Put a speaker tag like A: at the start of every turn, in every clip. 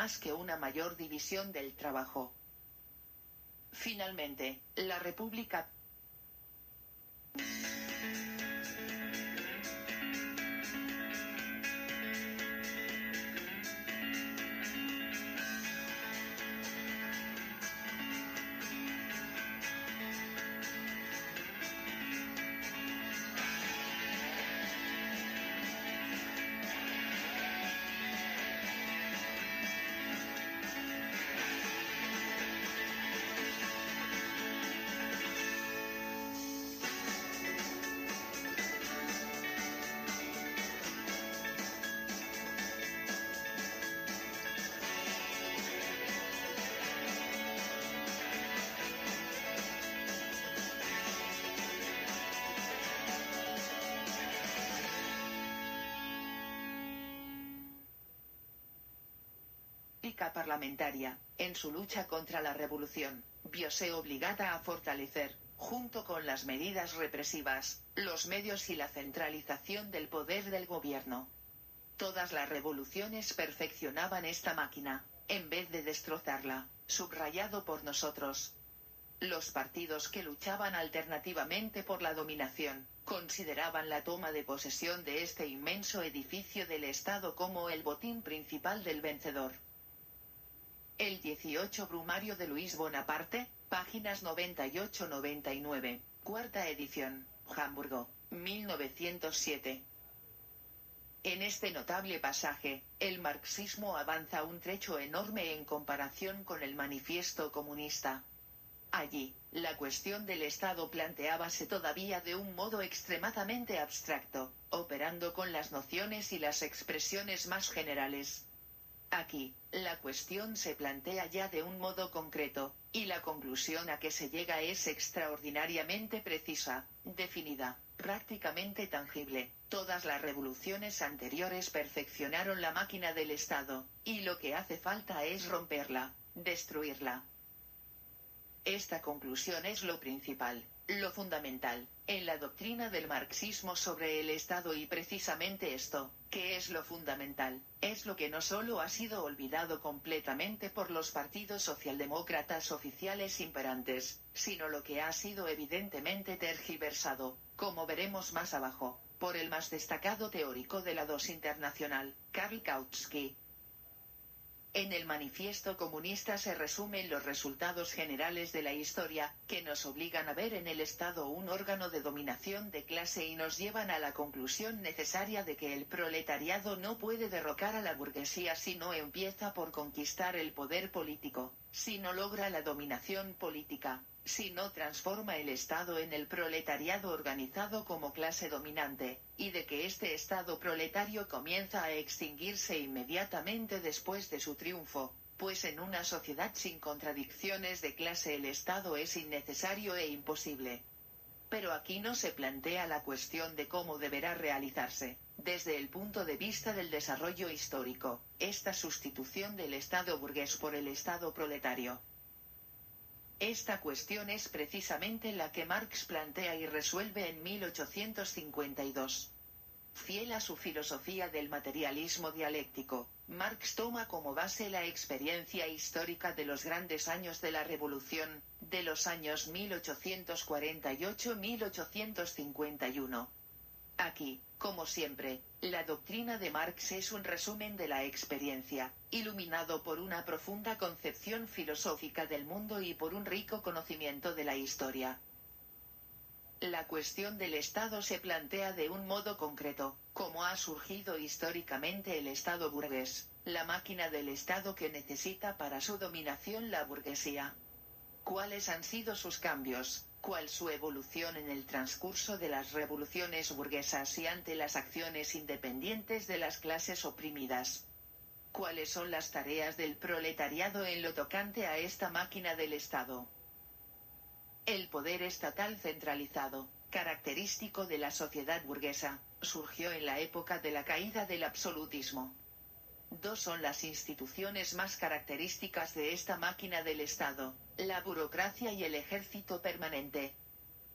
A: más que una mayor división del trabajo. Finalmente, la República parlamentaria, en su lucha contra la revolución, viose obligada a fortalecer, junto con las medidas represivas, los medios y la centralización del poder del gobierno. Todas las revoluciones perfeccionaban esta máquina, en vez de destrozarla, subrayado por nosotros. Los partidos que luchaban alternativamente por la dominación, consideraban la toma de posesión de este inmenso edificio del Estado como el botín principal del vencedor. El 18 Brumario de Luis Bonaparte, páginas 98-99, cuarta edición, Hamburgo, 1907. En este notable pasaje, el marxismo avanza un trecho enorme en comparación con el manifiesto comunista. Allí, la cuestión del Estado planteábase todavía de un modo extremadamente abstracto, operando con las nociones y las expresiones más generales. Aquí, la cuestión se plantea ya de un modo concreto, y la conclusión a que se llega es extraordinariamente precisa, definida, prácticamente tangible. Todas las revoluciones anteriores perfeccionaron la máquina del Estado, y lo que hace falta es romperla, destruirla. Esta conclusión es lo principal, lo fundamental, en la doctrina del marxismo sobre el Estado, y precisamente esto, que es lo fundamental, es lo que no solo ha sido olvidado completamente por los partidos socialdemócratas oficiales imperantes, sino lo que ha sido evidentemente tergiversado, como veremos más abajo, por el más destacado teórico de la DOS internacional, Karl Kautsky. En el manifiesto comunista se resumen los resultados generales de la historia, que nos obligan a ver en el Estado un órgano de dominación de clase y nos llevan a la conclusión necesaria de que el proletariado no puede derrocar a la burguesía si no empieza por conquistar el poder político, si no logra la dominación política, si no transforma el Estado en el proletariado organizado como clase dominante, y de que este Estado proletario comienza a extinguirse inmediatamente después de su triunfo, pues en una sociedad sin contradicciones de clase el Estado es innecesario e imposible. Pero aquí no se plantea la cuestión de cómo deberá realizarse, desde el punto de vista del desarrollo histórico, esta sustitución del Estado burgués por el Estado proletario. Esta cuestión es precisamente la que Marx plantea y resuelve en 1852. Fiel a su filosofía del materialismo dialéctico, Marx toma como base la experiencia histórica de los grandes años de la Revolución, de los años 1848-1851. Aquí, como siempre, la doctrina de Marx es un resumen de la experiencia, iluminado por una profunda concepción filosófica del mundo y por un rico conocimiento de la historia. La cuestión del Estado se plantea de un modo concreto, como ha surgido históricamente el Estado burgués, la máquina del Estado que necesita para su dominación la burguesía. ¿Cuáles han sido sus cambios? ¿Cuál su evolución en el transcurso de las revoluciones burguesas y ante las acciones independientes de las clases oprimidas? ¿Cuáles son las tareas del proletariado en lo tocante a esta máquina del Estado? El poder estatal centralizado, característico de la sociedad burguesa, surgió en la época de la caída del absolutismo. Dos son las instituciones más características de esta máquina del Estado, la burocracia y el ejército permanente.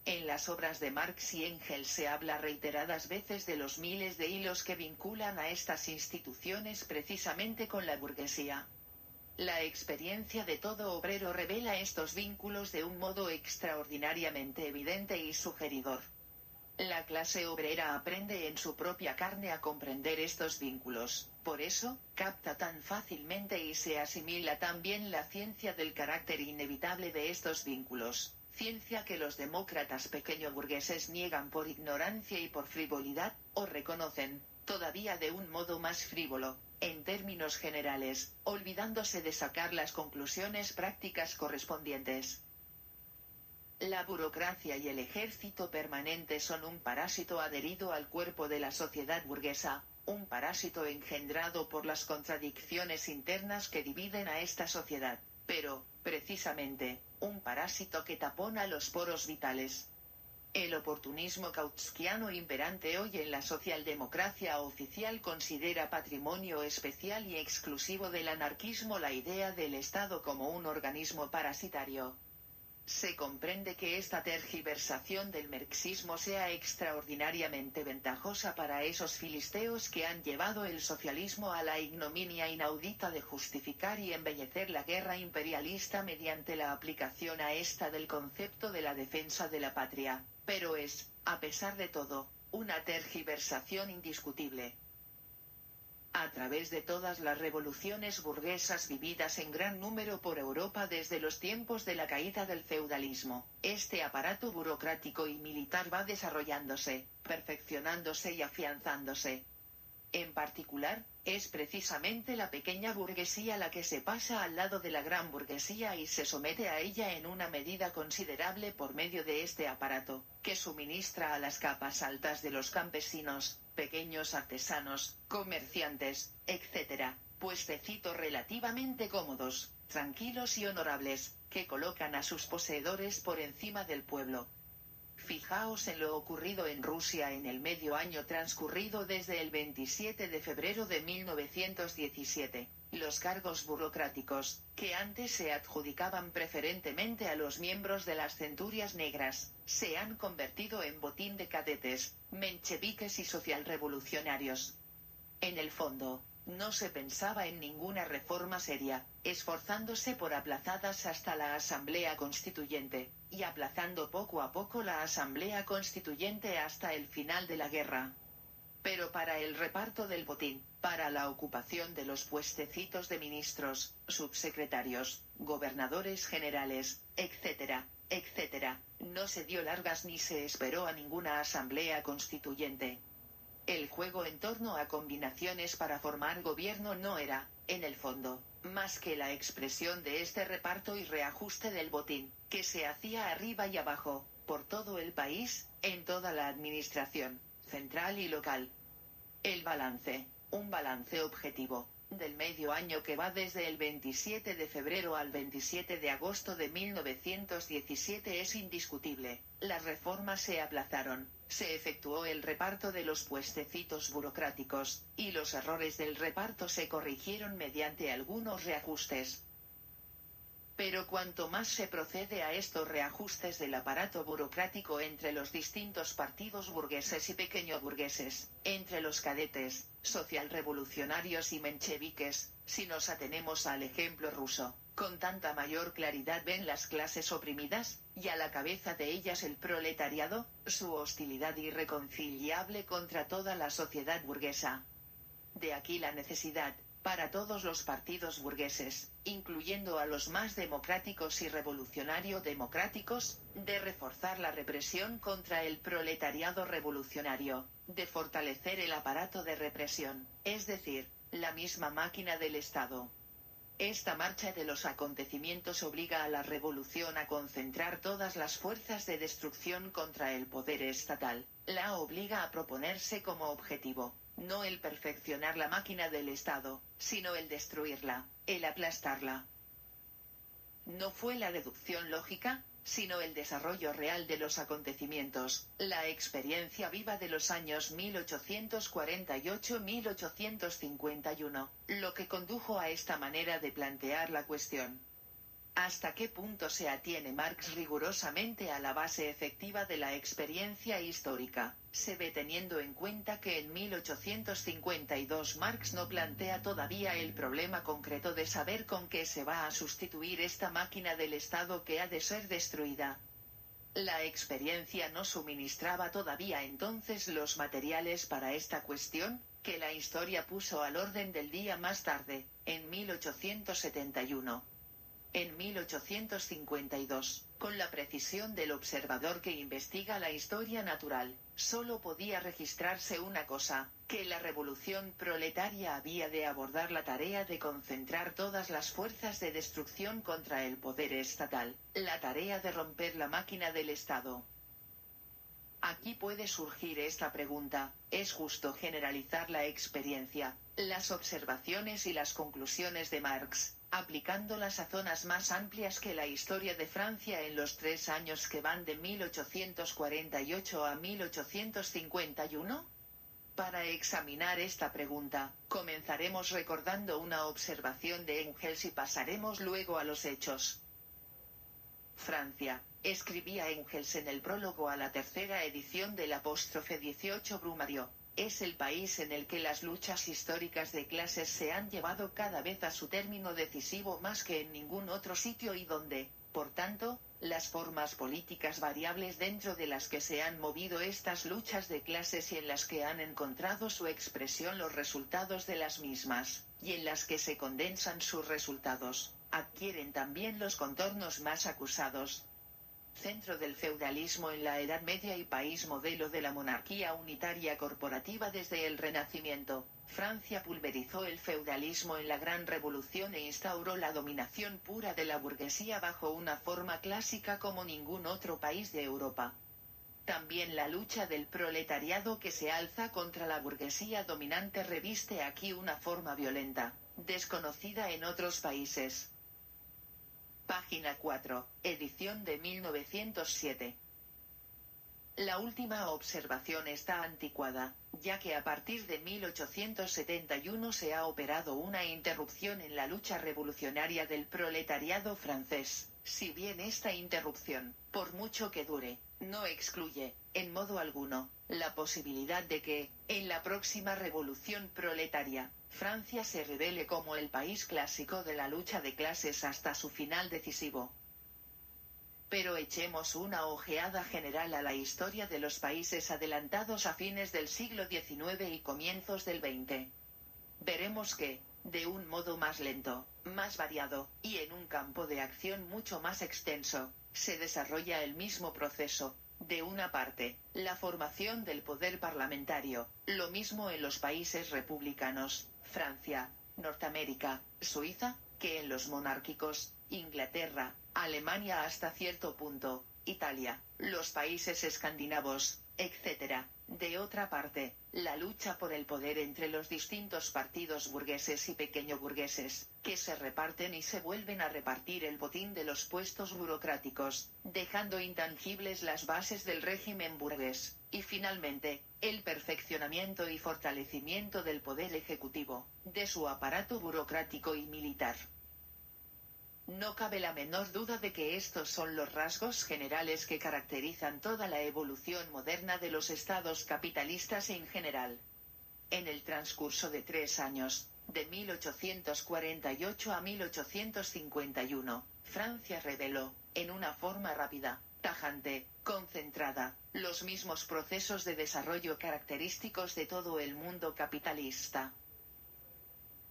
A: En las obras de Marx y Engels se habla reiteradas veces de los miles de hilos que vinculan a estas instituciones precisamente con la burguesía. La experiencia de todo obrero revela estos vínculos de un modo extraordinariamente evidente y sugeridor. La clase obrera aprende en su propia carne a comprender estos vínculos, por eso, capta tan fácilmente y se asimila tan bien la ciencia del carácter inevitable de estos vínculos, ciencia que los demócratas pequeño-burgueses niegan por ignorancia y por frivolidad, o reconocen, todavía de un modo más frívolo, en términos generales, olvidándose de sacar las conclusiones prácticas correspondientes. La burocracia y el ejército permanente son un parásito adherido al cuerpo de la sociedad burguesa, un parásito engendrado por las contradicciones internas que dividen a esta sociedad, pero, precisamente, un parásito que tapona los poros vitales. El oportunismo kautskiano imperante hoy en la socialdemocracia oficial considera patrimonio especial y exclusivo del anarquismo la idea del Estado como un organismo parasitario. Se comprende que esta tergiversación del marxismo sea extraordinariamente ventajosa para esos filisteos que han llevado el socialismo a la ignominia inaudita de justificar y embellecer la guerra imperialista mediante la aplicación a esta del concepto de la defensa de la patria, pero es, a pesar de todo, una tergiversación indiscutible. A través de todas las revoluciones burguesas vividas en gran número por Europa desde los tiempos de la caída del feudalismo, este aparato burocrático y militar va desarrollándose, perfeccionándose y afianzándose. En particular, es precisamente la pequeña burguesía la que se pasa al lado de la gran burguesía y se somete a ella en una medida considerable por medio de este aparato, que suministra a las capas altas de los campesinos, pequeños artesanos, comerciantes, etc., puestecitos relativamente cómodos, tranquilos y honorables, que colocan a sus poseedores por encima del pueblo. Fijaos en lo ocurrido en Rusia en el medio año transcurrido desde el 27 de febrero de 1917. Los cargos burocráticos, que antes se adjudicaban preferentemente a los miembros de las centurias negras, se han convertido en botín de cadetes, mencheviques y socialrevolucionarios. En el fondo, no se pensaba en ninguna reforma seria, esforzándose por aplazadas hasta la Asamblea Constituyente, y aplazando poco a poco la Asamblea Constituyente hasta el final de la guerra. Pero para el reparto del botín, para la ocupación de los puestecitos de ministros, subsecretarios, gobernadores generales, etc., no se dio largas ni se esperó a ninguna Asamblea Constituyente. El juego en torno a combinaciones para formar gobierno no era, en el fondo, más que la expresión de este reparto y reajuste del botín, que se hacía arriba y abajo, por todo el país, en toda la administración, central y local. El balance, un balance objetivo, del medio año que va desde el 27 de febrero al 27 de agosto de 1917 es indiscutible. Las reformas se aplazaron, se efectuó el reparto de los puestecitos burocráticos, y los errores del reparto se corrigieron mediante algunos reajustes. Pero cuanto más se procede a estos reajustes del aparato burocrático entre los distintos partidos burgueses y pequeño-burgueses, entre los cadetes, socialrevolucionarios y mencheviques, si nos atenemos al ejemplo ruso, con tanta mayor claridad ven las clases oprimidas, y a la cabeza de ellas el proletariado, su hostilidad irreconciliable contra toda la sociedad burguesa. De aquí la necesidad, para todos los partidos burgueses, incluyendo a los más democráticos y revolucionario-democráticos, de reforzar la represión contra el proletariado revolucionario, de fortalecer el aparato de represión, es decir, la misma máquina del Estado. Esta marcha de los acontecimientos obliga a la revolución a concentrar todas las fuerzas de destrucción contra el poder estatal, la obliga a proponerse como objetivo, no el perfeccionar la máquina del Estado, sino el destruirla, el aplastarla. No fue la deducción lógica, sino el desarrollo real de los acontecimientos, la experiencia viva de los años 1848-1851, lo que condujo a esta manera de plantear la cuestión. ¿Hasta qué punto se atiene Marx rigurosamente a la base efectiva de la experiencia histórica? Se ve teniendo en cuenta que en 1852 Marx no plantea todavía el problema concreto de saber con qué se va a sustituir esta máquina del Estado que ha de ser destruida. La experiencia no suministraba todavía entonces los materiales para esta cuestión, que la historia puso al orden del día más tarde, en 1871. En 1852, con la precisión del observador que investiga la historia natural, solo podía registrarse una cosa, que la revolución proletaria había de abordar la tarea de concentrar todas las fuerzas de destrucción contra el poder estatal, la tarea de romper la máquina del Estado. Aquí puede surgir esta pregunta: ¿es justo generalizar la experiencia, las observaciones y las conclusiones de Marx, aplicándolas a zonas más amplias que la historia de Francia en los 3 años que van de 1848 a 1851? Para examinar esta pregunta, comenzaremos recordando una observación de Engels y pasaremos luego a los hechos. Francia, escribía Engels en el prólogo a la tercera edición del apóstrofe 18 Brumario, es el país en el que las luchas históricas de clases se han llevado cada vez a su término decisivo más que en ningún otro sitio y donde, por tanto, las formas políticas variables dentro de las que se han movido estas luchas de clases y en las que han encontrado su expresión los resultados de las mismas, y en las que se condensan sus resultados, adquieren también los contornos más acusados. Centro del feudalismo en la Edad Media y país modelo de la monarquía unitaria corporativa desde el Renacimiento, Francia pulverizó el feudalismo en la Gran Revolución e instauró la dominación pura de la burguesía bajo una forma clásica como ningún otro país de Europa. También la lucha del proletariado que se alza contra la burguesía dominante reviste aquí una forma violenta, desconocida en otros países. Página 4, edición de 1907. La última observación está anticuada, ya que a partir de 1871 se ha operado una interrupción en la lucha revolucionaria del proletariado francés, si bien esta interrupción, por mucho que dure, no excluye, en modo alguno, la posibilidad de que, en la próxima revolución proletaria, Francia se revele como el país clásico de la lucha de clases hasta su final decisivo. Pero echemos una ojeada general a la historia de los países adelantados a fines del siglo XIX y comienzos del XX. Veremos que, de un modo más lento, más variado, y en un campo de acción mucho más extenso, se desarrolla el mismo proceso. De una parte, la formación del poder parlamentario, lo mismo en los países republicanos, Francia, Norteamérica, Suiza, que en los monárquicos, Inglaterra, Alemania hasta cierto punto, Italia, los países escandinavos, etc. De otra parte, la lucha por el poder entre los distintos partidos burgueses y pequeñoburgueses, que se reparten y se vuelven a repartir el botín de los puestos burocráticos, dejando intangibles las bases del régimen burgués, y finalmente, el perfeccionamiento y fortalecimiento del poder ejecutivo, de su aparato burocrático y militar. No cabe la menor duda de que estos son los rasgos generales que caracterizan toda la evolución moderna de los estados capitalistas en general. En el transcurso de 3 años, de 1848 a 1851, Francia reveló, en una forma rápida, tajante, concentrada, los mismos procesos de desarrollo característicos de todo el mundo capitalista.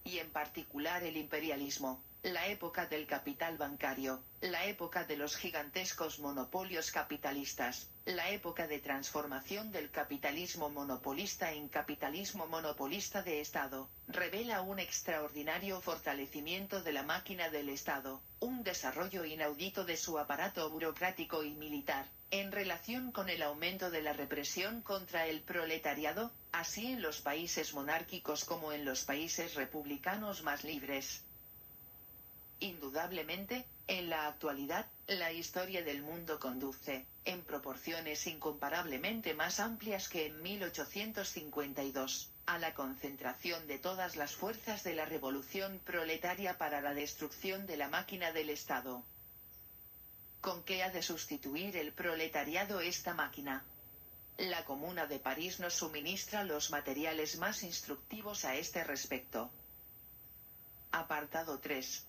A: Y en particular el imperialismo, la época del capital bancario, la época de los gigantescos monopolios capitalistas, la época de transformación del capitalismo monopolista en capitalismo monopolista de Estado, revela un extraordinario fortalecimiento de la máquina del Estado, un desarrollo inaudito de su aparato burocrático y militar, en relación con el aumento de la represión contra el proletariado, así en los países monárquicos como en los países republicanos más libres. Indudablemente, en la actualidad, la historia del mundo conduce, en proporciones incomparablemente más amplias que en 1852, a la concentración de todas las fuerzas de la revolución proletaria para la destrucción de la máquina del Estado. ¿Con qué ha de sustituir el proletariado esta máquina? La Comuna de París nos suministra los materiales más instructivos a este respecto. Apartado 3.